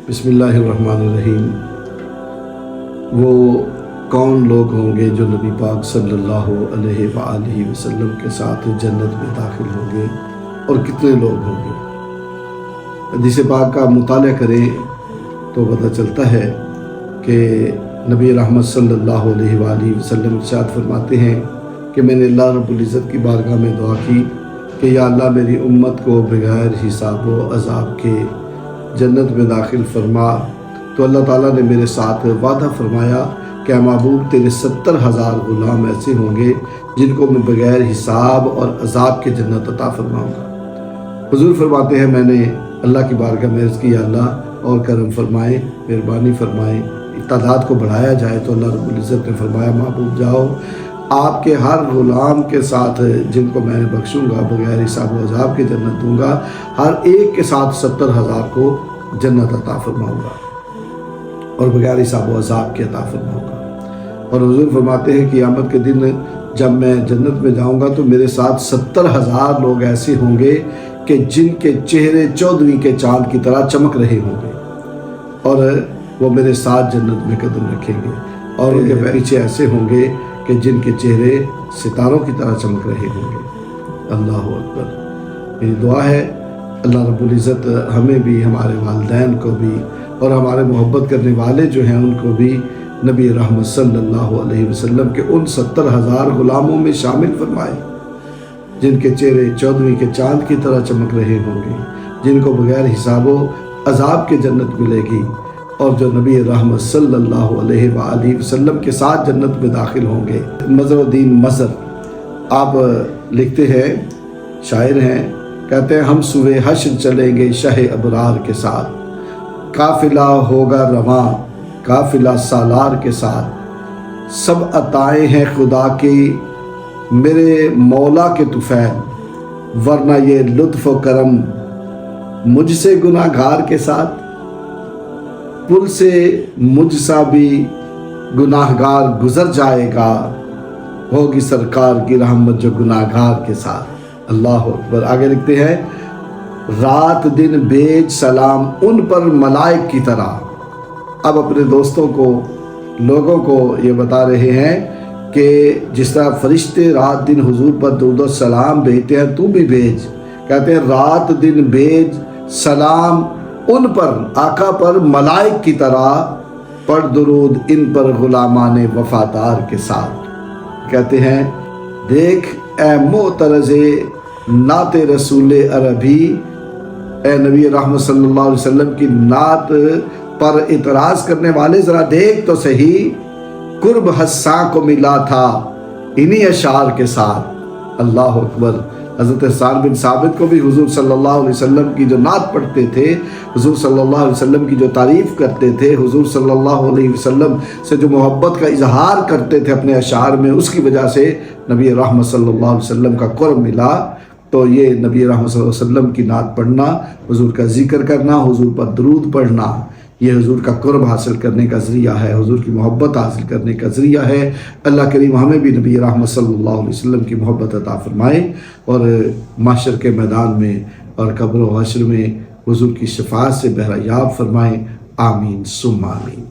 बिस्मिल्लाहिर्रहमानिर्रहीम। वो कौन लोग होंगे जो नबी पाक सल्लल्लाहु अलैहि वसल्लम के साथ जन्नत में दाखिल होंगे और कितने लोग होंगे। हदीस पाक का मुताला करें तो पता चलता है कि नबी रहमत सल्लल्लाहु अलैहि वसल्लम इरशाद फरमाते हैं कि मैंने अल्लाह रब्बुल इज़्ज़त की बारगाह में दुआ की कि या अल्लाह मेरी उम्मत को बगैर हिसाब व अज़ाब के जन्नत में दाखिल फरमा। तो अल्लाह ताला ने मेरे साथ वादा फरमाया कि महबूब तेरे 70,000 गुलाम ऐसे होंगे जिनको मैं बगैर हिसाब और अज़ाब के जन्नत अता फरमाऊँगा। हुज़ूर फरमाते हैं मैंने अल्लाह की बारगाह में अर्ज़ की या अल्लाह और करम फरमाएँ, मेहरबानी फरमाएँ, तादाद को बढ़ाया जाए। तो अल्लाह रब्बुल इज़्ज़त ने फरमाया महबूब जाओ, आपके हर गुलाम के साथ जिनको मैंने बख्शूँगा बगैर हिसाब व अज़ाब के जन्नत दूँगा, हर एक के साथ 70,000 को जन्नत अता फरमाऊँगा और बगैर हिसाब व अज़ाब के अता फरमाऊँगा। और हुज़ूर फरमाते हैं कि क़यामत के दिन जब मैं जन्नत में जाऊँगा तो मेरे साथ 70,000 लोग ऐसे होंगे कि जिनके चेहरे 14वीं के चाँद की तरह चमक रहे होंगे और वो मेरे साथ जन्नत में कदम रखेंगे। और उनके पीछे ऐसे होंगे कि जिनके चेहरे सितारों की तरह चमक रहे होंगे। अल्लाह अकबर। मेरी दुआ है अल्लाह रब्बुल इज़्ज़त हमें भी, हमारे वालिदैन को भी और हमारे मोहब्बत करने वाले जो हैं उनको भी नबी रहमत सल्लल्लाहु अलैहि वसल्लम के उन 70,000 गुलामों में शामिल फरमाए जिनके चेहरे 14वीं के चाँद की तरह चमक रहे होंगे, जिनको बगैर हिसाबो अज़ाब के जन्नत मिलेगी और जो नबी रहमत सल्लल्लाहु अलैहि वसल्लम के साथ जन्नत में दाखिल होंगे। मज़रुद्दीन मज़र आप लिखते हैं, शायर हैं, कहते हैं हम सुबह हश्र चलेंगे शाह अबरार के साथ, काफ़िला होगा रवां काफ़िला सालार के साथ, सब अताएँ हैं खुदा की मेरे मौला के तुफ़ैल, वरना ये लुत्फ़ व करम मुझसे गुनाहगार के साथ, पुल से मुझसा भी गुनाहगार गुजर जाएगा, होगी सरकार की रहमत जो गुनाहगार के साथ। अल्लाह अकबर। आगे लिखते हैं रात दिन भेज सलाम उन पर मलाइक की तरह। अब अपने दोस्तों को, लोगों को ये बता रहे हैं कि जिस तरह फरिश्ते रात दिन हुजूर पर दुरूद व सलाम भेजते हैं तू भी भेज। कहते हैं रात दिन भेज सलाम उन पर, आका पर मलाइक की तरह, पढ़ दुरूद इन पर गुलामाने वफादार के साथ। कहते हैं देख ए मोतरज़े नाते रसूल अरबी, ए नबी रहमत सल्लल्लाहु अलैहि वसल्लम की नात पर इतराज़ करने वाले ज़रा देख तो सही, कुर्ब हस्सा को मिला था इन्हीं अशार के साथ। अल्लाह अकबर। हज़रत हस्सान बिन साबित को भी हुज़ूर सल्लल्लाहु अलैहि वसल्लम की जो नात पढ़ते थे, हुज़ूर सल्लल्लाहु अलैहि वसल्लम की जो तारीफ़ करते थे, हुज़ूर सल्लल्लाहु अलैहि वसल्लम से जो मोहब्बत का इजहार करते थे अपने अशार में, उसकी वजह से नबी रहमत सल्लल्लाहु अलैहि वसल्लम का कुर्ब मिला। तो ये नबी रहमत सल्लल्लाहु अलैहि वसल्लम की नात पढ़ना, हुज़ूर का ज़िक्र करना, हुज़ूर पर दरूद पढ़ना, ये हुज़ूर का कुर्ब हासिल करने का ज़रिया है, हुज़ूर की मोहब्बत हासिल करने का ज़रिया है। अल्लाह करीम हमें भी नबी रहमत सल्लल्लाहु अलैहि वसल्लम की मोहब्बत अता फ़रमाए और महशर के मैदान में और कब्र व हश्र में हुज़ूर की शफ़ाअत से बहरा याब फ़रमाए। आमीन सुम्मा आमीन।